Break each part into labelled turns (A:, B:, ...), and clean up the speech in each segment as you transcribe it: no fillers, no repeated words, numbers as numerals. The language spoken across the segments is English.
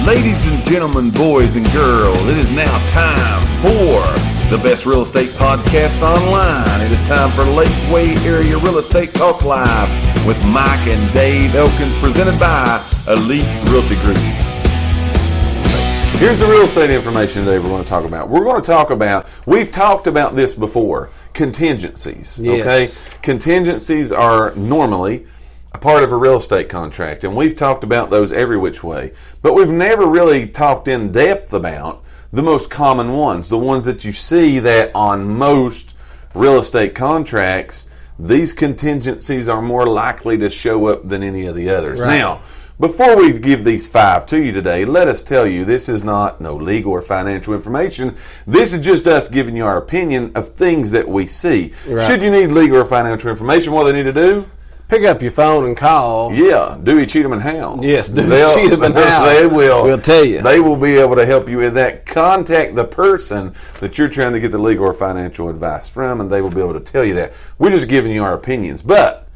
A: Ladies and gentlemen, boys and girls, it is now time for the best real estate podcast online. It is time for Lakeway Area Real Estate Talk Live with Mike and Dave Elkins, presented by Elite Realty Group.
B: Here's the real estate information today we're going to talk about. We've talked about this before, contingencies.
C: Yes.
B: Okay? Contingencies are normally a part of a real estate contract, and we've talked about those every which way, but we've never really talked in depth about the most common ones, the ones that you see that on most real estate contracts, these contingencies are more likely to show up than any of the others.
C: Right.
B: Now, before we give these 5 to you today, let us tell you this is not no legal or financial information. This is just us giving you our opinion of things that we see.
C: Right.
B: Should you need legal or financial information, what do they need to do?
C: Pick up your phone and call.
B: Yeah, Dewey, Cheatham, and Howe.
C: Yes, Dewey, Cheatham, and Howe.
B: They will.
C: We'll tell you.
B: They will be able to help you with that. Contact the person that you're trying to get the legal or financial advice from, and they will be able to tell you that. We're just giving you our opinions. But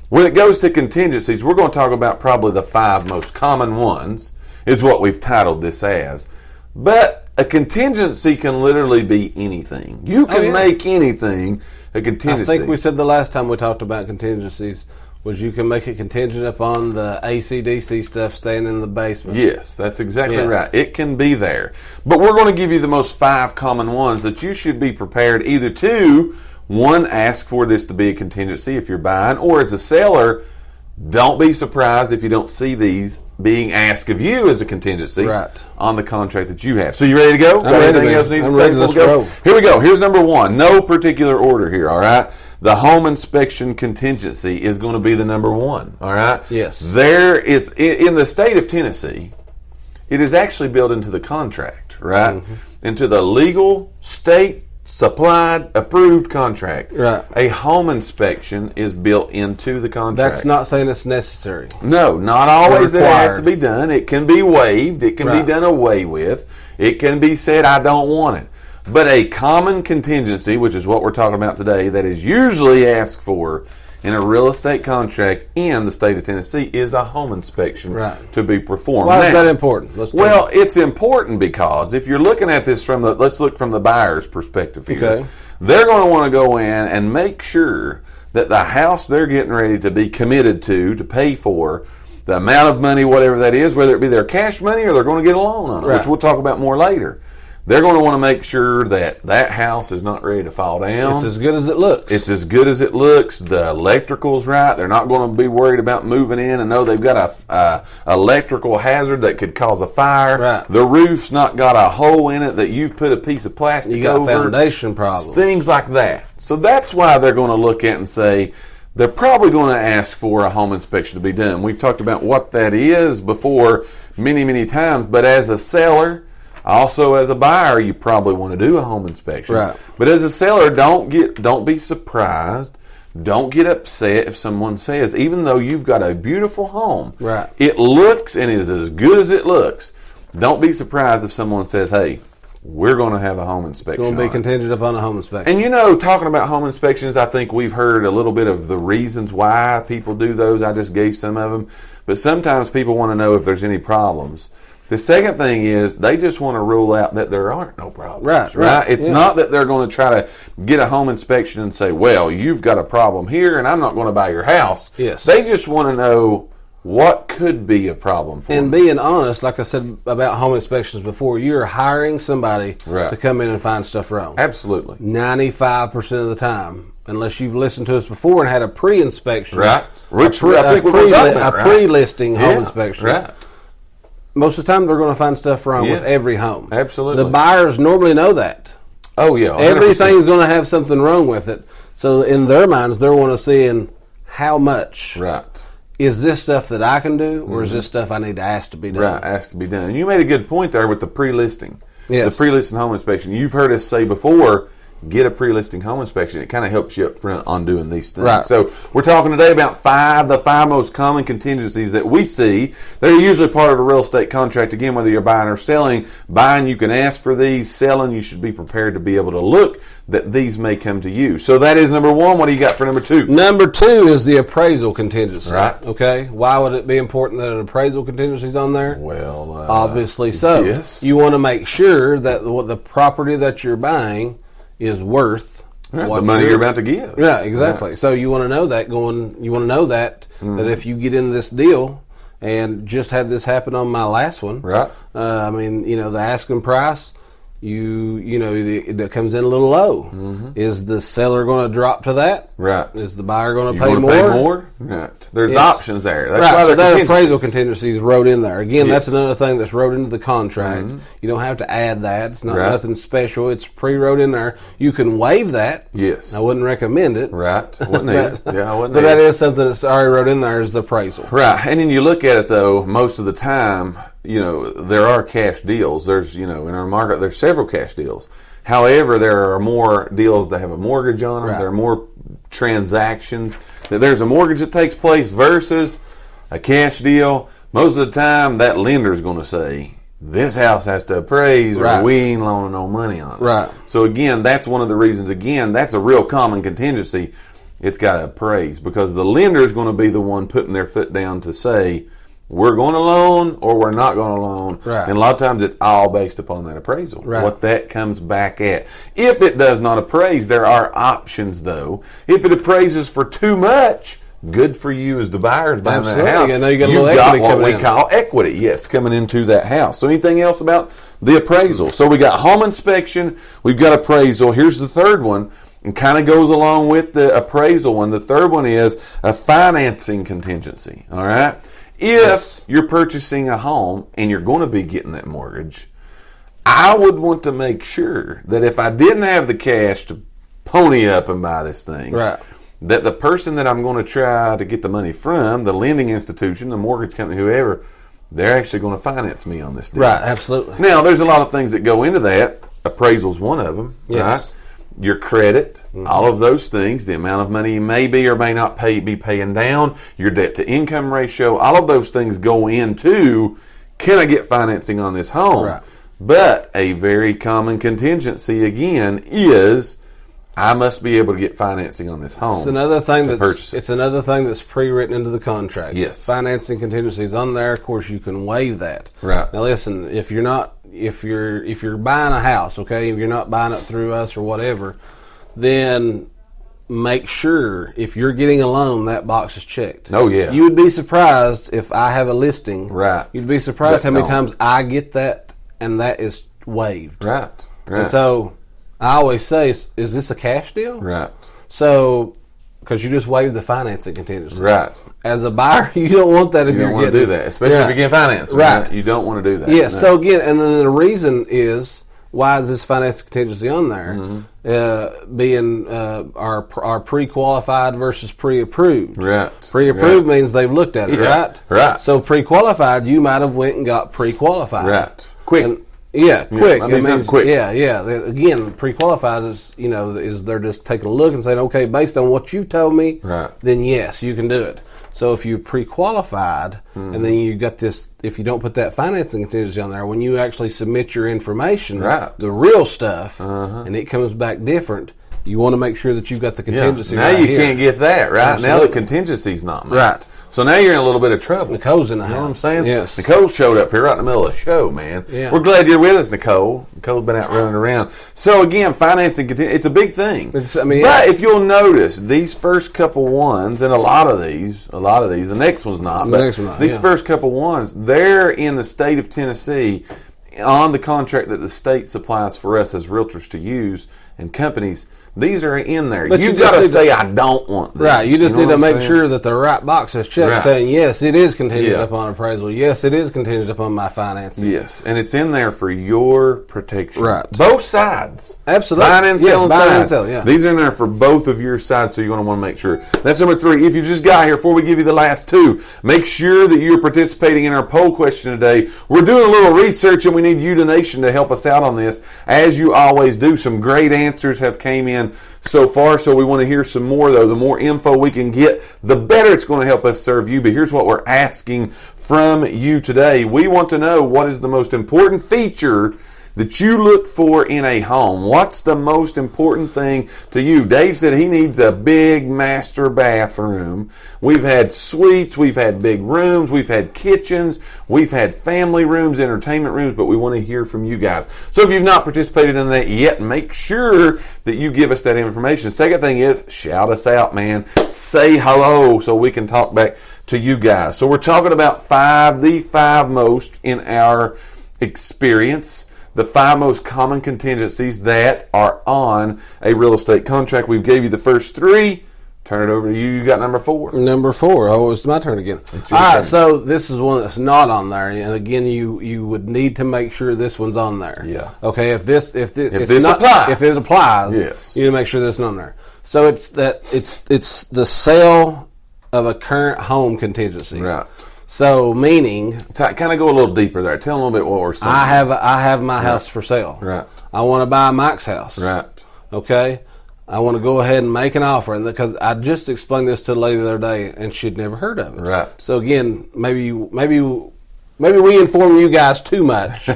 B: when it goes to contingencies, we're going to talk about probably the 5 most common ones, is what we've titled this as. But a contingency can literally be anything. You can make anything a contingency.
C: I think we said the last time we talked about contingencies was you can make it contingent upon the AC/DC stuff staying in the basement.
B: Yes, that's exactly right. It can be there. But we're going to give you the most 5 common ones that you should be prepared either to, one, ask for this to be a contingency if you're buying, or as a seller, don't be surprised if you don't see these being asked of you as a contingency on the contract that you have. So you ready to go? Got anything else you need to say before we go? Here we go. Here's number 1. No particular order here, all right? The home inspection contingency is going to be the number 1, all right?
C: Yes.
B: There is, in the state of Tennessee, it is actually built into the contract, right? Mm-hmm. Into the legal, state, supplied, approved contract.
C: Right.
B: A home inspection is built into the contract.
C: That's not saying it's necessary.
B: No, not always that it has to be done. It can be waived. It can be done away with. It can be said, I don't want it. But a common contingency, which is what we're talking about today, that is usually asked for in a real estate contract in the state of Tennessee is a home inspection to be performed.
C: Why is that important?
B: It's important because if you're looking at this let's look from the buyer's perspective here.
C: Okay.
B: They're going to want to go in and make sure that the house they're getting ready to be committed to pay for, the amount of money, whatever that is, whether it be their cash money or they're going to get a loan on it, which we'll talk about more later. They're going to want to make sure that that house is not ready to fall down.
C: It's as good as it looks.
B: It's as good as it looks. The electrical's right. They're not going to be worried about moving in and know they've got a electrical hazard that could cause a fire.
C: Right.
B: The roof's not got a hole in it that you've put a piece of plastic over.
C: You got foundation problems.
B: Things like that. So that's why they're going to look at and say, they're probably going to ask for a home inspection to be done. We've talked about what that is before many, many times. But as a seller, also, as a buyer, you probably want to do a home inspection.
C: Right.
B: But as a seller, don't be surprised. Don't get upset if someone says, even though you've got a beautiful home, it looks and is as good as it looks. Don't be surprised if someone says, hey, we're going to have a home inspection.
C: It's going to be contingent upon a home inspection.
B: And talking about home inspections, I think we've heard a little bit of the reasons why people do those. I just gave some of them. But sometimes people want to know if there's any problems. The second thing is they just want to rule out that there aren't no problems. Right? It's not that they're going to try to get a home inspection and say, well, you've got a problem here and I'm not going to buy your house.
C: Yes.
B: They just want to know what could be a problem for them.
C: And being honest, like I said about home inspections before, you're hiring somebody to come in and find stuff wrong.
B: Absolutely.
C: 95% of the time, unless you've listened to us before and had a pre-inspection.
B: Right.
C: Which
B: I think we're going to talk about,
C: pre-listing home inspection.
B: Right.
C: Most of the time, they're going to find stuff wrong with every home.
B: Absolutely.
C: The buyers normally know that.
B: Oh, yeah. 100%.
C: Everything's going to have something wrong with it. So in their minds, they're want to see how much.
B: Right.
C: Is this stuff that I can do, or is this stuff I need to ask to be done?
B: Right, ask to be done. And you made a good point there with the pre-listing.
C: Yes.
B: The pre-listing home inspection. You've heard us say before, get a pre-listing home inspection. It kind of helps you up front on doing these things.
C: Right.
B: So we're talking today about the five most common contingencies that we see. They're usually part of a real estate contract. Again, whether you're buying or selling, buying you can ask for these, selling you should be prepared to be able to look that these may come to you. So that is number one. What do you got for number two?
C: Number two is the appraisal contingency.
B: Right.
C: Okay. Why would it be important that an appraisal contingency is on there?
B: Well,
C: obviously so.
B: Yes.
C: You want to make sure that the property that you're buying is worth
B: the money you're about to give.
C: Yeah, exactly. Right. So you want to know that that if you get in this deal, and just had this happen on my last one.
B: Right.
C: The asking price, that comes in a little low. Mm-hmm. Is the seller going to drop to that?
B: Right.
C: Is the buyer going to pay
B: more?
C: Pay
B: more? Right. There's options there. That's
C: right. So that appraisal contingency is wrote in there. Again, that's another thing that's wrote into the contract. Mm-hmm. You don't have to add that. It's not nothing special. It's pre-wrote in there. You can waive that.
B: Yes.
C: I wouldn't recommend it.
B: Right. Wouldn't need it. Yeah, I wouldn't.
C: But that is something that's already wrote in there is the appraisal.
B: Right. And then you look at it though, most of the time, there are cash deals. There's, in our market, there's several cash deals. However, there are more deals that have a mortgage on them. Right. There are more transactions. There's a mortgage that takes place versus a cash deal. Most of the time, that lender is going to say, this house has to appraise or we ain't loaning no money on it.
C: Right.
B: So again, that's one of the reasons. Again, that's a real common contingency. It's got to appraise because the lender is going to be the one putting their foot down to say, we're going to loan or we're not going to loan.
C: Right.
B: And a lot of times it's all based upon that appraisal, what that comes back at. If it does not appraise, there are options though. If it appraises for too much, good for you as the buyers buying that house.
C: Yeah, you got
B: You've got what we call equity, yes, coming into that house. So anything else about the appraisal? So we got home inspection, we've got appraisal. Here's the third one. And kind of goes along with the appraisal one. The third one is a financing contingency, all right? If you're purchasing a home and you're going to be getting that mortgage, I would want to make sure that if I didn't have the cash to pony up and buy this thing, that the person that I'm going to try to get the money from, the lending institution, the mortgage company, whoever, they're actually going to finance me on this deal.
C: Right, absolutely.
B: Now, there's a lot of things that go into that. Appraisal's one of them, right? Your credit, all of those things, the amount of money you may be or may not be paying down, your debt to income ratio, all of those things go into, can I get financing on this home?
C: Right.
B: But a very common contingency, again, is I must be able to get financing on this home.
C: It's another thing that's pre-written into the contract.
B: Yes.
C: Financing contingencies on there. Of course, you can waive that.
B: Right.
C: Now, listen, if you're buying a house, okay, if you're not buying it through us or whatever, then make sure if you're getting a loan, that box is checked.
B: Oh, yeah.
C: You would be surprised if I have a listing.
B: Right.
C: You'd be surprised how many times I get that and that is waived.
B: Right.
C: And so I always say, is this a cash deal?
B: Right.
C: So, because you just waived the financing contingency.
B: Right.
C: As a buyer, you don't want that if
B: you don't want to do that, especially if you're getting financed. Right. You don't want to do that.
C: Yes. No. So again, and then the reason is, why is this financing contingency on there? Mm-hmm. Being our pre-qualified versus pre-approved.
B: Right.
C: Pre-approved means they've looked at it, right?
B: Right.
C: So pre-qualified, you might have went and got pre-qualified.
B: Right. Quick.
C: Quick.
B: It means quick.
C: Yeah. Again, pre-qualified is they're just taking a look and saying, okay, based on what you've told me, then yes, you can do it. So if you pre-qualified and then you got this, if you don't put that financing contingency on there, when you actually submit your information, the real stuff, and it comes back different, you want to make sure that you've got the contingency.
B: Now you can't get that, right? Absolutely. Now the contingency's not met.
C: Right.
B: So now you're in a little bit of trouble.
C: Nicole's in the house.
B: You know what I'm saying?
C: Yes.
B: Nicole showed up here right in the middle of the show, man.
C: Yeah.
B: We're glad you're with us, Nicole. Nicole's been out running around. So again, financing, it's a big thing. But if you'll notice, these first couple ones, and a lot of these, the next one's not, these first couple ones, they're in the state of Tennessee on the contract that the state supplies for us as realtors to use and companies. These are in there.
C: But
B: You've got to say, I don't want this.
C: Right. You just
B: know
C: need to
B: what I'm
C: make
B: saying?
C: sure that the right box is checked saying, yes, it is contingent
B: Yeah.
C: upon appraisal. Yes, it is contingent upon my financing.
B: Yes, and it's in there for your protection.
C: Right.
B: Both sides.
C: Absolutely.
B: Buying and
C: Yes,
B: selling
C: buying and
B: sides.
C: selling, yeah.
B: These are in there for both of your sides, so you're going to want to make sure. That's number 3. If you just got here, before we give you the last 2, make sure that you're participating in our poll question today. We're doing a little research, and we need you, the nation, to help us out on this, as you always do. Some great answers have came in so far, so we want to hear some more, though. The more info we can get, the better it's going to help us serve you. But here's what we're asking from you today. We want to know, what is the most important feature that you look for in a home? What's the most important thing to you? Dave said he needs a big master bathroom. We've had suites, we've had big rooms, we've had kitchens, we've had family rooms, entertainment rooms, but we want to hear from you guys. So if you've not participated in that yet, make sure that you give us that information. Second thing is, shout us out, man. Say hello so we can talk back to you guys. So we're talking about the 5 most in our experience. The 5 most common contingencies that are on a real estate contract. We gave you the first 3. Turn it over to you. You got number 4.
C: Number 4. Oh, it's my turn again. All right, so this is one that's not on there, and again, you would need to make sure this one's on there.
B: Yeah.
C: Okay. If this
B: applies,
C: if it applies,
B: yes,
C: you need to make sure this is on there. So it's the sale of a current home contingency.
B: Right.
C: So meaning,
B: kind of go a little deeper there. Tell them a little bit what we're saying.
C: I have my house for sale.
B: Right.
C: I want to buy Mike's house.
B: Right.
C: Okay. I want to go ahead and make an offer, and because I just explained this to a lady the other day, and she'd never heard of it.
B: Right.
C: So again, maybe we inform you guys too much.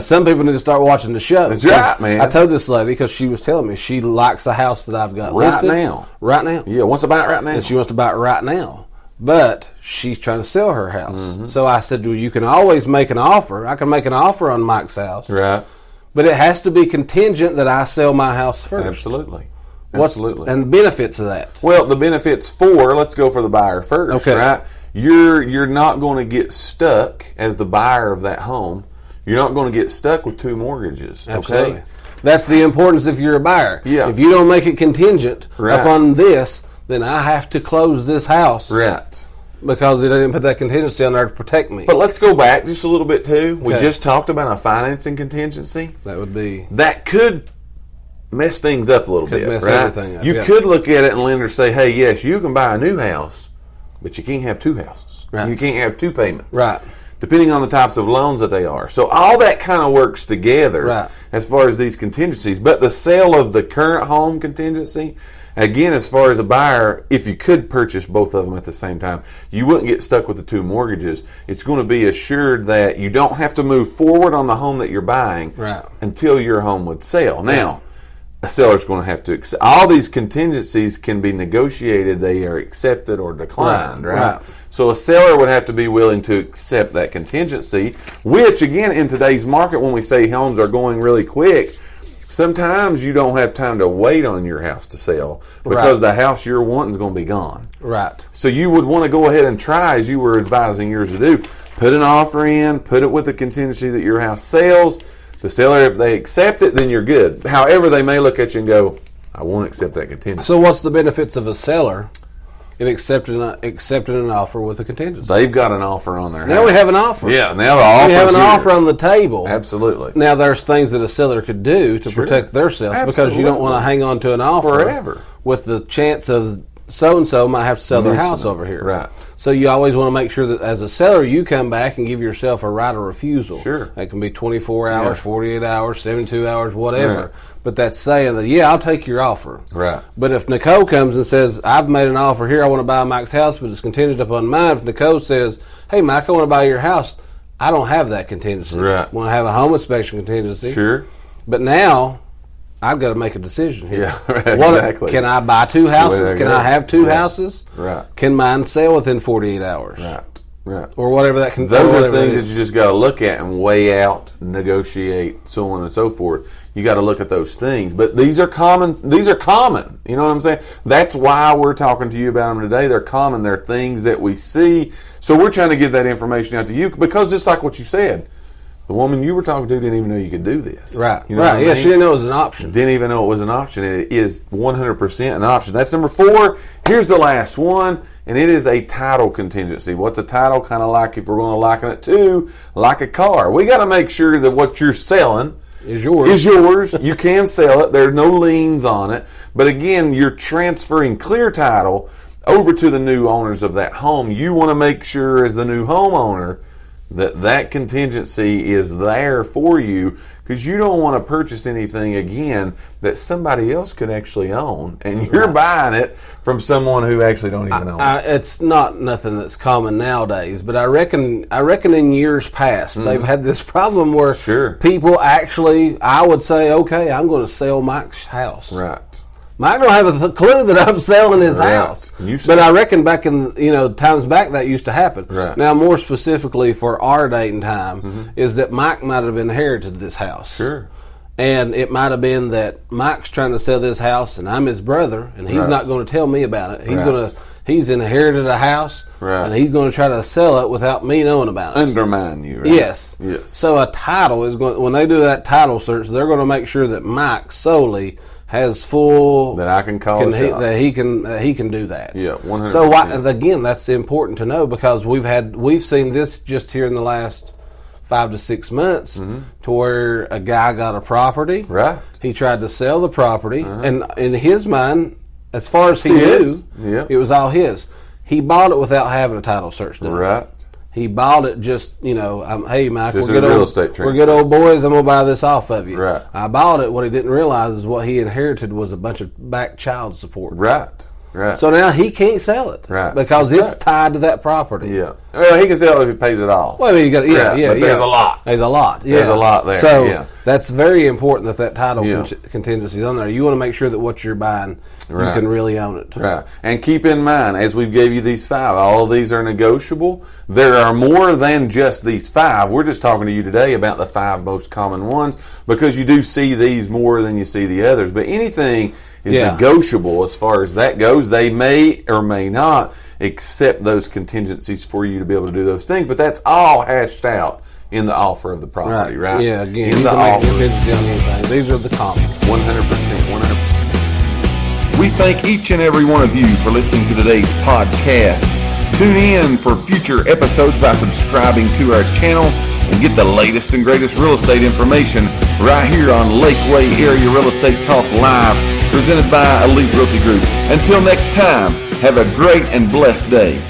C: Some people need to start watching the show.
B: That's right, man.
C: I told this lady because she was telling me she likes the house that I've got
B: Right
C: listed
B: now.
C: Right now.
B: Yeah, wants to buy it right now.
C: And she wants to buy it right now. But she's trying to sell her house. Mm-hmm. So I said, well, you can always make an offer. I can make an offer on Mike's house.
B: Right.
C: But it has to be contingent that I sell my house first.
B: Absolutely.
C: And the benefits of that?
B: Well, the benefits let's go for the buyer first.
C: Okay.
B: Right? You're not going to get stuck as the buyer of that home. You're not going to get stuck with 2 mortgages.
C: Absolutely.
B: Okay.
C: That's the importance if you're a buyer.
B: Yeah.
C: If you don't make it contingent
B: Right.
C: upon this, then I have to close this house.
B: Right.
C: Because they didn't put that contingency on there to protect me.
B: But let's go back just a little bit too. We
C: Okay.
B: just talked about a financing contingency. That could mess things up a little bit,
C: mess
B: right?
C: everything up,
B: You
C: yeah.
B: could look at it and lender say, hey, yes, you can buy a new house, but you can't have 2 houses.
C: Right.
B: You can't have 2 payments.
C: Right.
B: Depending on the types of loans that they are. So all that kind of works together
C: Right.
B: as far as these contingencies. But the sale of the current home contingency, again, as far as a buyer, if you could purchase both of them at the same time, you wouldn't get stuck with the 2 mortgages. It's going to be assured that you don't have to move forward on the home that you're buying
C: Right.
B: until your home would sell. Now, a seller's going to have to accept. All these contingencies can be negotiated. They are accepted or declined, right? So a seller would have to be willing to accept that contingency, which, again, in today's market, when we say homes are going really quick, sometimes you don't have time to wait on your house to sell because the house you're wanting is going to be gone.
C: Right.
B: So you would want to go ahead and try, as you were advising yours to do, put an offer in, put it with the contingency that your house sells. The seller, if they accept it, then you're good. However, they may look at you and go, I won't accept that contingency.
C: So what's the benefits of a seller in accepting an offer with a contingency?
B: They've got an offer on their house.
C: Now we have an offer.
B: Yeah, now the offer.
C: We have an offer on the table.
B: Absolutely.
C: Now there's things that a seller could do to protect themselves because you don't want to hang on to an offer
B: forever
C: with the chance of so-and-so might have to sell their house over here.
B: Right.
C: So you always want to make sure that as a seller, you come back and give yourself a right of refusal.
B: Sure.
C: That can be 24 hours, 48 hours, 72 hours, whatever.
B: Right.
C: But that's saying that, I'll take your offer.
B: Right.
C: But if Nicole comes and says, I've made an offer here, I want to buy Mike's house, but it's contingent upon mine. If Nicole says, hey, Mike, I want to buy your house, I don't have that contingency.
B: Right.
C: I want to have a home inspection contingency.
B: Sure.
C: But now, I've got to make a decision here.
B: Yeah, right, exactly.
C: Can I buy 2 houses? Can I have 2 houses?
B: Right.
C: Can mine sell within 48 hours?
B: Right.
C: Or whatever that can.
B: Those are things that you just got to look at and weigh out, negotiate, so on and so forth. You got to look at those things. But these are common. You know what I'm saying? That's why we're talking to you about them today. They're common. They're things that we see. So we're trying to get that information out to you because just like what you said, The woman you were talking to didn't even know you could do this.
C: Right.
B: You know what I mean?
C: She didn't know it was an option.
B: Didn't even know it was an option. And it is 100% an option. That's number 4. Here's the last one, and it is a title contingency. What's a title? Kind of like, if we're going to liken it to, like a car. We got to make sure that what you're selling
C: is yours.
B: You can sell it. There are no liens on it. But again, you're transferring clear title over to the new owners of that home. You want to make sure, as the new homeowner, that contingency is there for you, because you don't want to purchase anything again that somebody else could actually own, and you're buying it from someone who actually don't even own it.
C: It's not nothing that's common nowadays, but I reckon in years past they've had this problem where people actually, I would say, okay, I'm going to sell Mike's house.
B: Right.
C: Mike don't have a clue that I'm selling his house. But I reckon back in, times back that used to happen.
B: Right.
C: Now, more specifically for our date and time, is that Mike might have inherited this house.
B: Sure.
C: And it might have been that Mike's trying to sell this house, and I'm his brother, and he's not going to tell me about it. He's inherited a house, and he's going to try to sell it without me knowing about it.
B: Undermine you, right?
C: Yes. So a title is going. When they do that title search, they're going to make sure that Mike solely has full
B: that I can call
C: that he can do that.
B: Yeah, 100%.
C: So again, that's important to know, because we've seen this just here in the last 5 to 6 months, to where a guy got a property.
B: Right.
C: He tried to sell the property, and in his mind, as far as he knew, it was all his. He bought it without having a title search done.
B: Right.
C: He bought it just, hey, Mike,
B: we're good
C: old boys, I'm going to buy this off of you.
B: Right.
C: I bought it. What he didn't realize is what he inherited was a bunch of back child support.
B: Right. Right.
C: So now he can't sell it.
B: Right.
C: Because it's tied to that property.
B: Yeah. Well, he can sell it if he pays it off.
C: Well, I mean, you got
B: but there's a lot.
C: There's a lot. Yeah.
B: There's a lot there.
C: So that's very important that title contingency is on there. You want to make sure that what you're buying, you can really own it.
B: Right. And keep in mind, as we gave you these 5, all of these are negotiable. There are more than just these 5. We're just talking to you today about the 5 most common ones, because you do see these more than you see the others. But anything is negotiable as far as that goes. They may or may not accept those contingencies for you to be able to do those things, but that's all hashed out in the offer of the property, right?
C: Yeah, again,
B: in the offer.
C: These are the common.
B: 100%.
A: We thank each and every one of you for listening to today's podcast. Tune in for future episodes by subscribing to our channel and get the latest and greatest real estate information right here on Lakeway Area Real Estate Talk Live, presented by Elite Realty Group. Until next time, have a great and blessed day.